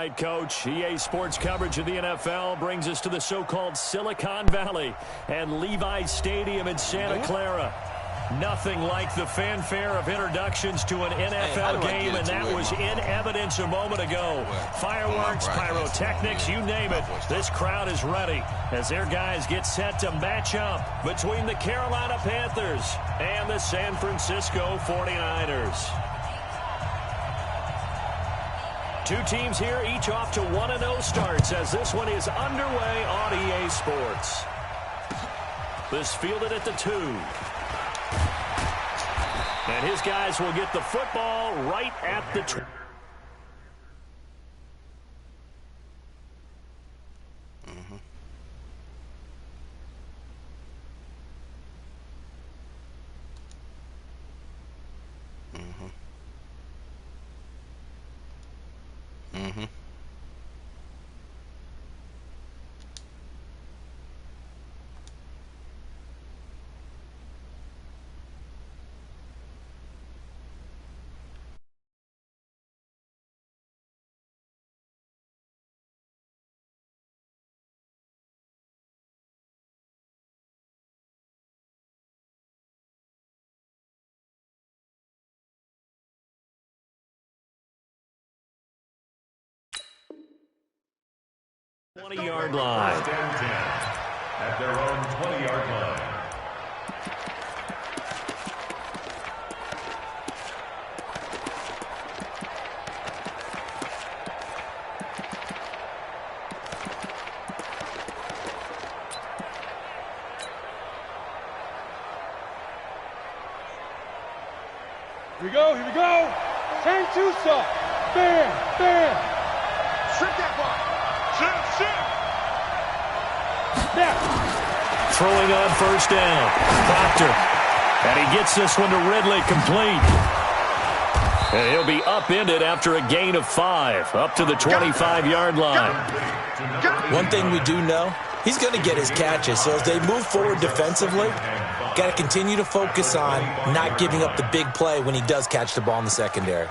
right, Coach. EA Sports coverage of the NFL brings us to the so-called Silicon Valley and Levi's Stadium in Santa Clara. Nothing like the fanfare of introductions to an NFL game, and that was in evidence a moment ago. Fireworks, pyrotechnics, you name it. This crowd is ready as their guys get set to match up between the Carolina Panthers and the San Francisco 49ers. Two teams here, each off to 1-0 starts as this one is underway on EA Sports. This fielded at the 2. And his guys will get the football right at the 2. Yard line. At their own 20-yard line. Here we go, here we go. Turn two, sir. Bam, bam. Trick that ball. Throwing on first down. Proctor. And he gets this one to Ridley complete. And he'll be upended after a gain of 5. Up to the 25-yard line. One thing we do know, he's going to get his catches. So as they move forward defensively, got to continue to focus on not giving up the big play when he does catch the ball in the secondary.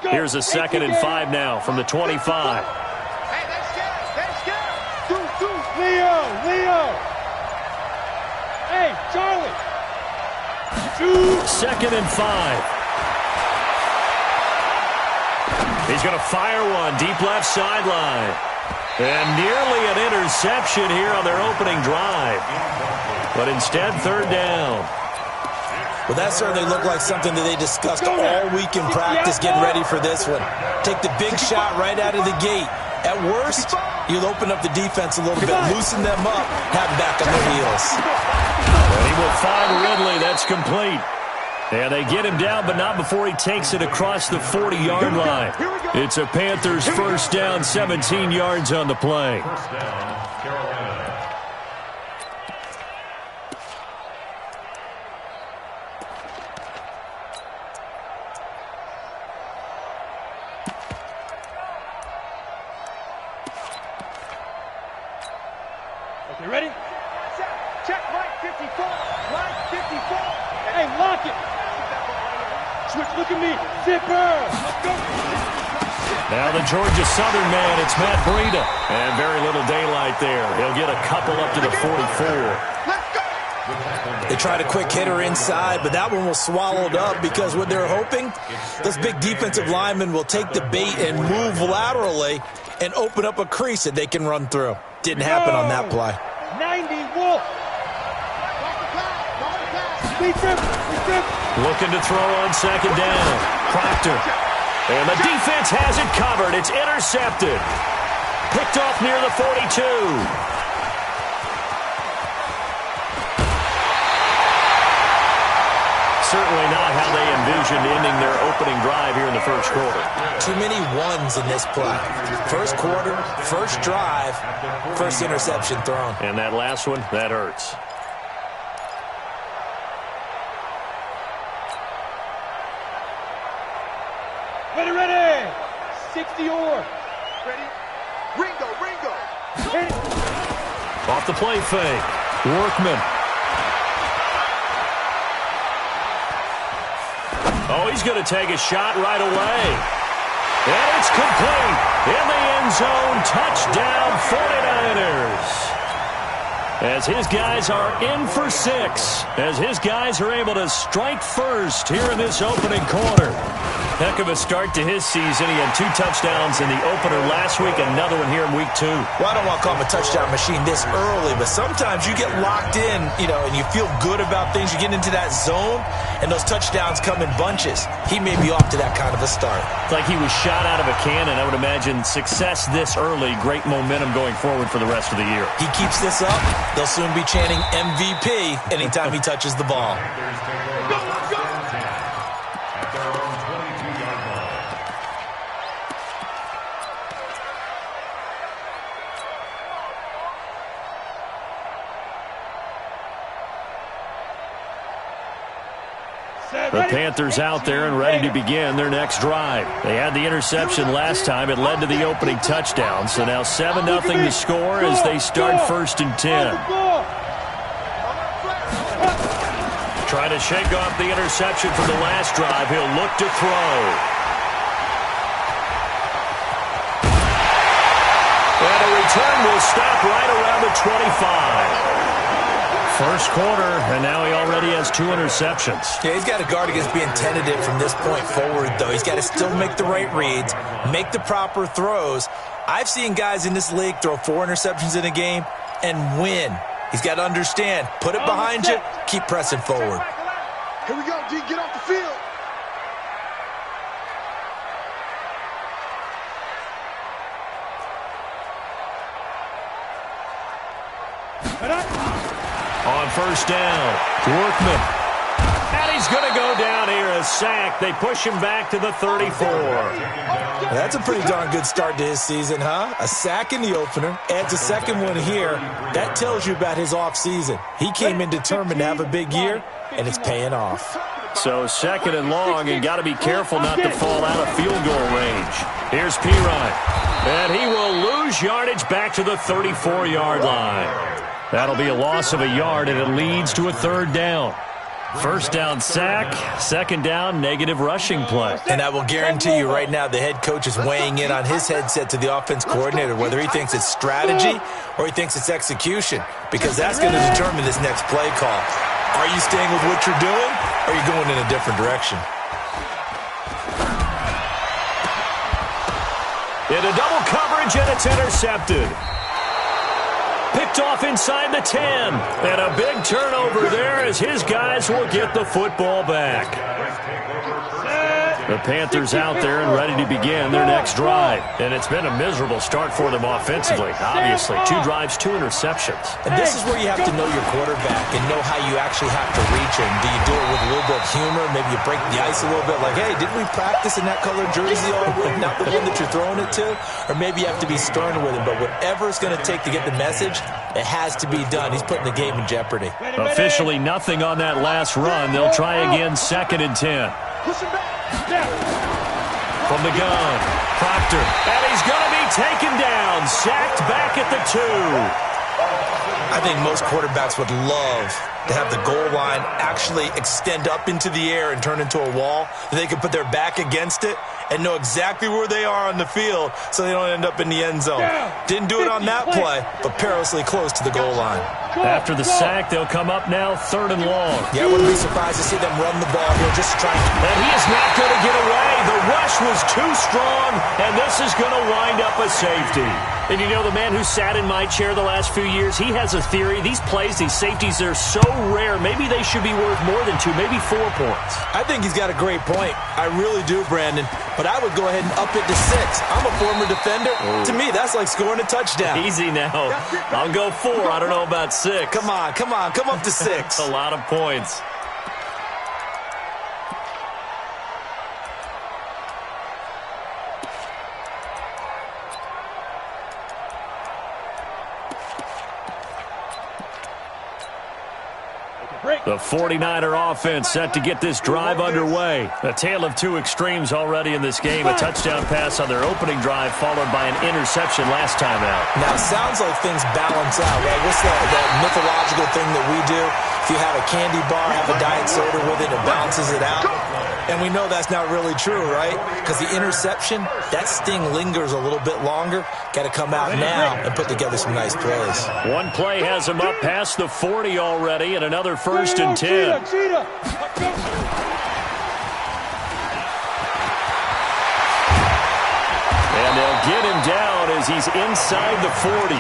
Here's a 2nd and 5 now from the 25. Hey, let's go. Leo. Hey, Charlie. 2nd and 5. He's going to fire one deep left sideline. And nearly an interception here on their opening drive. But instead, 3rd down. Well, that certainly looked like something that they discussed all week in practice getting ready for this one. Take the big shot right out of the gate. At worst, you'll open up the defense a little bit, loosen them up, have them back on their heels. And he will find Ridley. That's complete. And they get him down, but not before he takes it across the 40-yard line. It's a Panthers first down, 17 yards on the play. First down, Carolina. Okay, ready? Check right 54. Right 54. Hey, lock it. Switch, look at me. Zipper. Let's go. Now the Georgia Southern man, it's Matt Breida. And very little daylight there. He'll get a couple up to the 44. Let's go. They tried a quick hitter inside, but that one was swallowed up because what they're hoping, those big defensive linemen will take the bait and move laterally and open up a crease that they can run through. Didn't happen on that play. 90 Wolf. Looking to throw on 2nd down. Proctor. And the defense has it covered. It's intercepted. Picked off near the 42. Certainly not how they envisioned ending their opening drive here in the first quarter. Too many ones in this play. First quarter, first drive, first interception thrown. And that last one, that hurts. Ready. 60 or. Ready? Ringo. Hit it. Off the play fake. Workman. Oh, he's going to take a shot right away. And it's complete. In the end zone. Touchdown 49ers. As his guys are in for 6. As his guys are able to strike first here in this opening quarter. Heck of a start to his season. He had 2 touchdowns in the opener last week, another one here in week 2. Well, I don't want to call him a touchdown machine this early, but sometimes you get locked in, and you feel good about things. You get into that zone, and those touchdowns come in bunches. He may be off to that kind of a start. It's like he was shot out of a cannon. I would imagine success this early, great momentum going forward for the rest of the year. He keeps this up, they'll soon be chanting MVP anytime he touches the ball. The Panthers out there and ready to begin their next drive. They had the interception last time. It led to the opening touchdown. So now 7-0 to score as they start 1st and 10. Trying to shake off the interception from the last drive. He'll look to throw. And a return will stop right around the 25. First quarter, and now he already has 2 interceptions. Yeah, he's got to guard against being tentative from this point forward, though. He's got to still make the right reads, make the proper throws. I've seen guys in this league throw 4 interceptions in a game and win. He's got to understand, put it behind you, keep pressing forward. Here we go, D. Get off the field. On first down, Workman. And he's going to go down here, a sack. They push him back to the 34. That's a pretty darn good start to his season, huh? A sack in the opener, adds a second one here. That tells you about his offseason. He came in determined to have a big year, and it's paying off. So 2nd and long, and got to be careful not to fall out of field goal range. Here's Pirine. And he will lose yardage back to the 34-yard line. That'll be a loss of a yard, and it leads to a 3rd down. First down sack, 2nd down negative rushing play. And I will guarantee you right now the head coach is weighing in on his headset to the offense coordinator, whether he thinks it's strategy or he thinks it's execution, because that's going to determine this next play call. Are you staying with what you're doing, or are you going in a different direction? Into double coverage, and it's intercepted. Picked off inside the 10. And a big turnover there as his guys will get the football back. The Panthers out there and ready to begin their next drive. And it's been a miserable start for them offensively. Obviously, 2 drives, 2 interceptions. And this is where you have to know your quarterback and know how you actually have to reach him. Do you do it with a little bit of humor? Maybe you break the ice a little bit like, hey, didn't we practice in that colored jersey all week? Not the one that you're throwing it to? Or maybe you have to be stern with him. But whatever it's going to take to get the message, it has to be done. He's putting the game in jeopardy. Officially nothing on that last run. They'll try again 2nd and 10. From the gun, Proctor, and he's going to be taken down, sacked back at the 2. I think most quarterbacks would love to have the goal line actually extend up into the air and turn into a wall. They can put their back against it and know exactly where they are on the field so they don't end up in the end zone. Didn't do it on that play, but perilously close to the goal line. After the sack, they'll come up now 3rd and long. Yeah, I wouldn't be surprised to see them run the ball here, just trying to... And he is not going to get away. The rush was too strong, and this is going to wind up a safety. And you know, the man who sat in my chair the last few years, he has a theory. These plays, these safeties, they're so rare. Maybe they should be worth more than 2, maybe 4 points. I think he's got a great point. I really do, Brandon. But I would go ahead and up it to 6. I'm a former defender. To me, that's like scoring a touchdown. Easy now. I'll go 4. I don't know about 6. Come on. Come up to 6. A lot of points. The 49er offense set to get this drive underway. A tale of two extremes already in this game. A touchdown pass on their opening drive followed by an interception last time out. Now, it sounds like things balance out, right? What's that mythological thing that we do? If you have a candy bar, have a diet soda with it, it balances it out. And we know that's not really true, right? Because the interception, that sting lingers a little bit longer. Got to come out now and put together some nice plays. One play has him up past the 40 already, and another 1st and 10. And they'll get him down as he's inside the 40.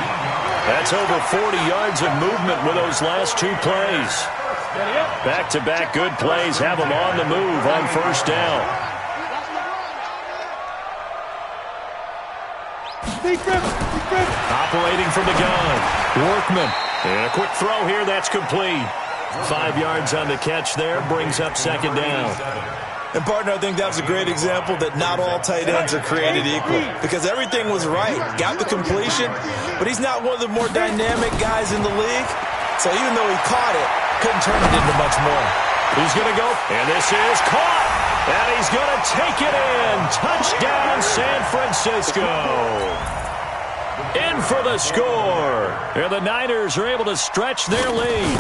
That's over 40 yards of movement with those last two plays. Back-to-back good plays have him on the move on 1st down. Operating from the gun. Workman. And a quick throw here. That's complete. 5 yards on the catch there. Brings up 2nd down. And, partner, I think that was a great example that not all tight ends are created equal. Because everything was right. Got the completion. But he's not one of the more dynamic guys in the league. So even though he caught it, couldn't turn it into much more. He's going to go. And this is caught. And he's going to take it in. Touchdown, San Francisco. In for the score. And the Niners are able to stretch their lead.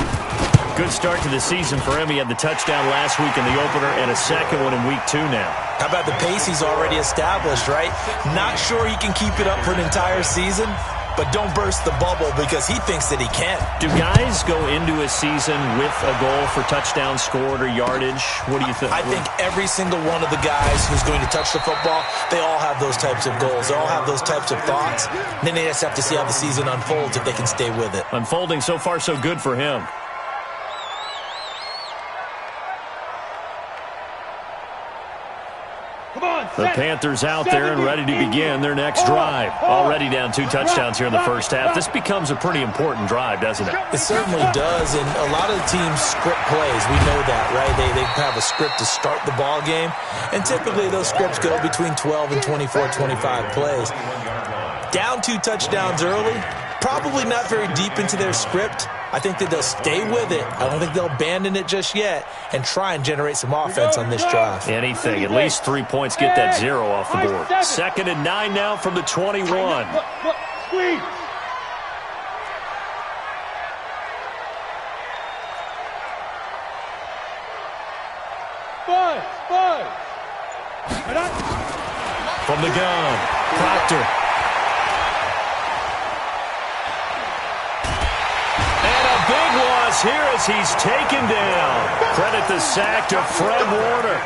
Good start to the season for him. He had the touchdown last week in the opener and a second one in week 2 now. How about the pace he's already established, right? Not sure he can keep it up for an entire season, but don't burst the bubble because he thinks that he can. Do guys go into a season with a goal for touchdowns scored or yardage? What do you think? I think every single one of the guys who's going to touch the football, they all have those types of goals. They all have those types of thoughts. And then they just have to see how the season unfolds if they can stay with it. Unfolding so far so good for him. The Panthers out there and ready to begin their next drive. Already down 2 touchdowns here in the first half. This becomes a pretty important drive, doesn't it? It certainly does, and a lot of the teams script plays. We know that, right? They have a script to start the ball game, and typically those scripts go between 12 and 24, 25 plays. Down 2 touchdowns early, probably not very deep into their script. I think that they'll stay with it. I don't think they'll abandon it just yet and try and generate some offense on this drive. Anything. At least 3 points get that 0 off the board. 2nd and 9 now from the 21. Squeeze. Five. From the gun, Proctor. Big loss here as he's taken down. Credit the sack to Fred Warner.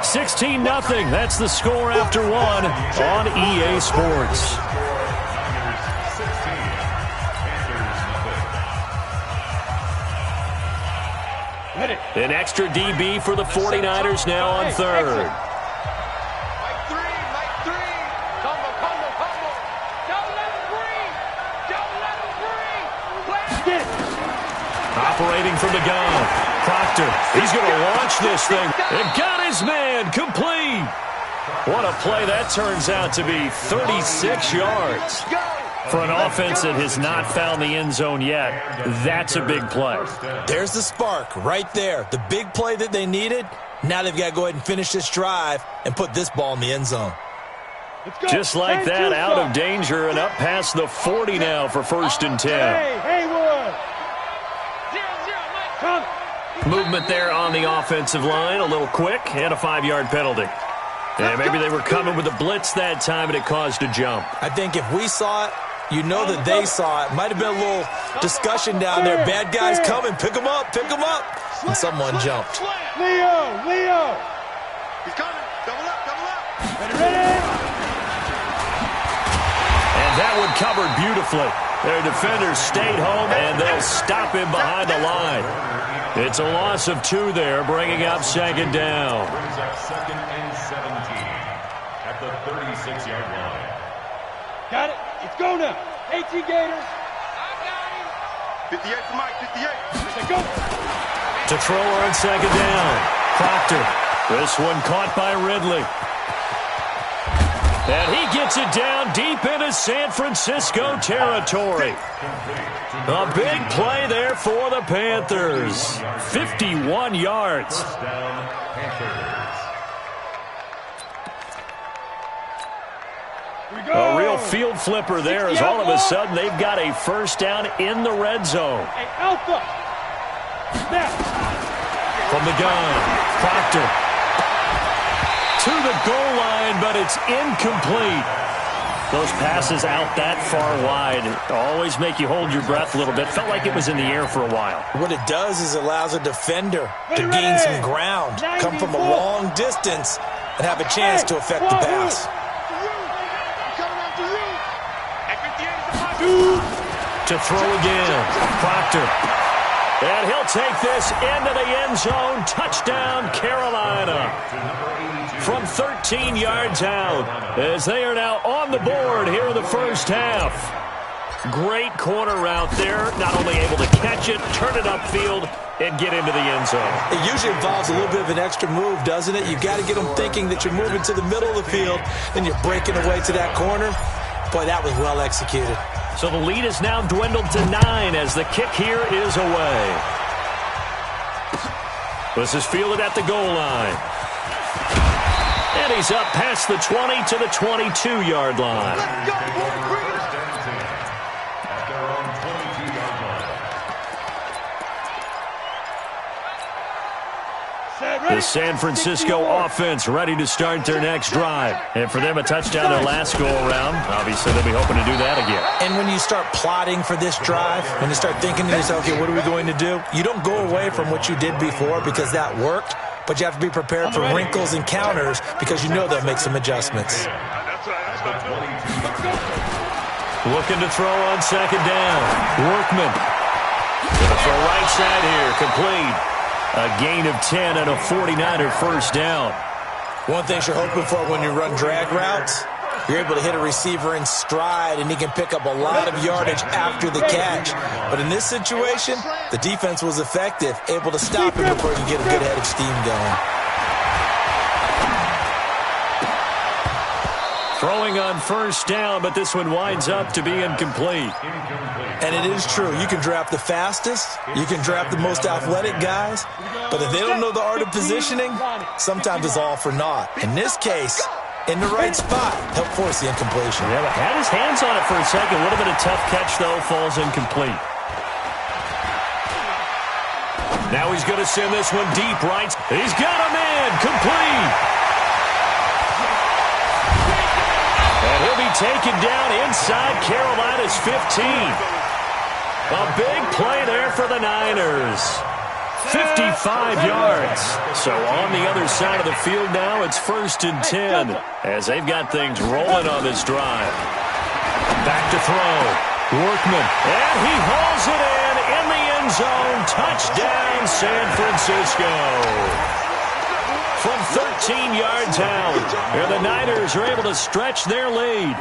16-0. That's the score after 1 on EA Sports. An extra DB for the 49ers now on 3rd. Operating from the gun. Proctor. He's going to launch this thing. And got his man complete. What a play that turns out to be. 36 yards. For an offense that has not found the end zone yet, that's a big play. There's the spark right there. The big play that they needed. Now they've got to go ahead and finish this drive and put this ball in the end zone. Just like that, out of danger and up past the 40 now for 1st and 10. Hey, Haywood. Movement there on the offensive line, a little quick, and a 5-yard penalty. And maybe they were coming with a blitz that time, and it caused a jump. I think if we saw it, you know that they saw it. Might have been a little discussion down there. Bad guys coming. Pick them up. And someone jumped. Leo. He's coming. Double up. Ready? And that one covered beautifully. Their defenders stayed home, and they'll stop him behind the line. It's a loss of 2 there, bringing up 2nd down. Brings up 2nd and 17 at the 36-yard line. Got it. Let's go now. 18 Gators. 58 for Mike. 58. Let's go. To throw on 2nd down. Proctor. This one caught by Ridley. And he gets it down deep into San Francisco territory. A big play there for the Panthers. 51 yards. A real field flipper there as all of a sudden they've got a first down in the red zone. From the gun, Proctor to the goal line, but it's incomplete. Those passes out that far wide always make you hold your breath a little bit. Felt like it was in the air for a while. What it does is allows a defender to gain some ground, come from a long distance, and have a chance to affect the pass. To throw again, Proctor. And he'll take this into the end zone. Touchdown, Carolina. From 13 yards out, as they are now on the board here in the first half. Great corner route there. Not only able to catch it, turn it upfield, and get into the end zone. It usually involves a little bit of an extra move, doesn't it? You've got to get them thinking that you're moving to the middle of the field, and you're breaking away to that corner. Boy, that was well executed. So the lead is now dwindled to 9 as the kick here is away. This is fielded at the goal line. And he's up past the 20 to the 22-yard line. Let's go, boy. The San Francisco offense ready to start their next drive. And for them, a touchdown their last go-around. Obviously, they'll be hoping to do that again. And when you start plotting for this drive, when you start thinking to yourself, okay, what are we going to do? You don't go away from what you did before because that worked, but you have to be prepared for wrinkles and counters because you know they'll make some adjustments. Looking to throw on second down. Workman. Going to throw right side here. Complete. A gain of 10 and a 49er first down. One thing you're hoping for when you run drag routes, you're able to hit a receiver in stride, and he can pick up a lot of yardage after the catch. But in this situation, the defense was effective, able to stop him before he could get a good head of steam going. Throwing on first down, but this one winds up to be incomplete. And it is true. You can draft the fastest. You can draft the most athletic guys. But if they don't know the art of positioning, sometimes it's all for naught. In this case, in the right spot, help force the incompletion. Yeah, but had his hands on it for a second. A little bit of tough catch, though, falls incomplete. Now he's going to send this one deep right. He's got a man. Complete. And he'll be taken down inside Carolina's 15. A big play there for the Niners. 55 yards. So on the other side of the field now, it's 1st and 10 as they've got things rolling on this drive. Back to throw. Workman. And he hauls it in the end zone. Touchdown, San Francisco. From 13 yards out, here the Niners are able to stretch their lead.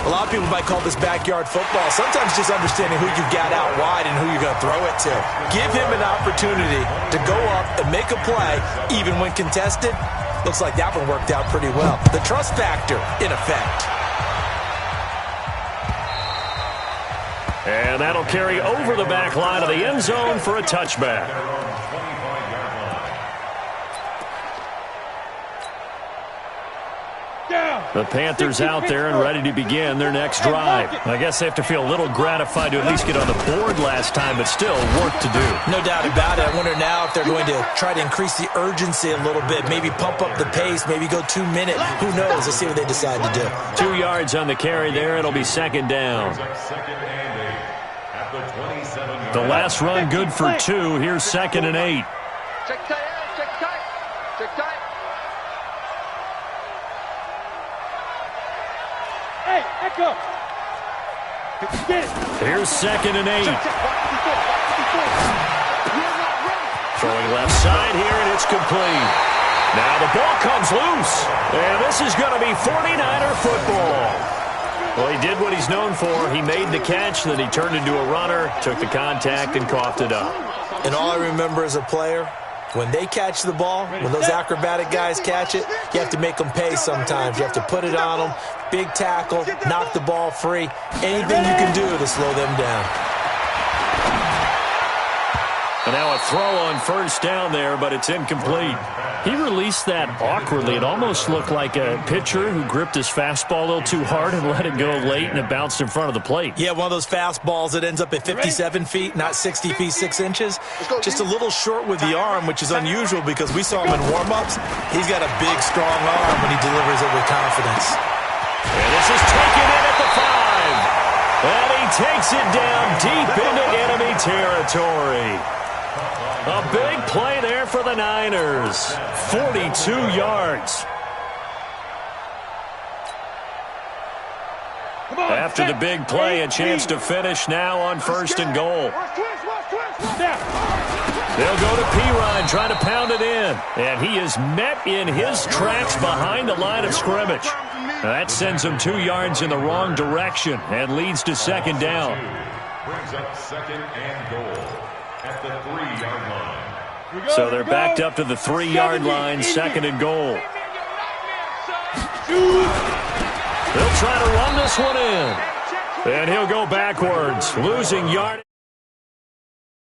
A lot of people might call this backyard football. Sometimes just understanding who you've got out wide and who you're going to throw it to. Give him an opportunity to go up and make a play, even when contested. Looks like that one worked out pretty well. The trust factor in effect. And that'll carry over the back line of the end zone for a touchback. The Panthers out there and ready to begin their next drive. I guess they have to feel a little gratified to at least get on the board last time, but still work to do. No doubt about it. I wonder now if they're going to try to increase the urgency a little bit, maybe pump up the pace, maybe go 2 minutes. Who knows? Let's see what they decide to do. 2 yards on the carry there. It'll be second down. The last run good for 2. Here's 2nd and 8. Check tight, check tight, check tight. Hey, echo. Get it. Here's 2nd and 8. Throwing left side here, and it's complete. Now the ball comes loose, and this is going to be 49er football. Well, he did what he's known for. He made the catch, then he turned into a runner, took the contact, and coughed it up. And all I remember as a player When they catch the ball, when those acrobatic guys catch it, you have to make them pay sometimes. You have to put it on them, big tackle, knock the ball free. Anything you can do to slow them down. And now a throw on first down there, but it's incomplete. He released that awkwardly. It almost looked like a pitcher who gripped his fastball a little too hard and let it go late, and it bounced in front of the plate. Yeah, one of those fastballs that ends up at 57 feet, not 60 feet, 6 inches. Just a little short with the arm, which is unusual because we saw him in warm-ups. He's got a big, strong arm when he delivers it with confidence. And this is taken in at the 5. And he takes it down deep into enemy territory. A big play there for the Niners. 42 yards. After the big play, a chance to finish now on first and goal. They'll go to Perine, trying to pound it in. And he is met in his tracks behind the line of scrimmage. That sends him 2 yards in the wrong direction and leads to second down. Brings up second and goal at the 3-yard line. So they're backed up to the 3-yard line, second and goal. They'll try to run this one in. And he'll go backwards, losing yard.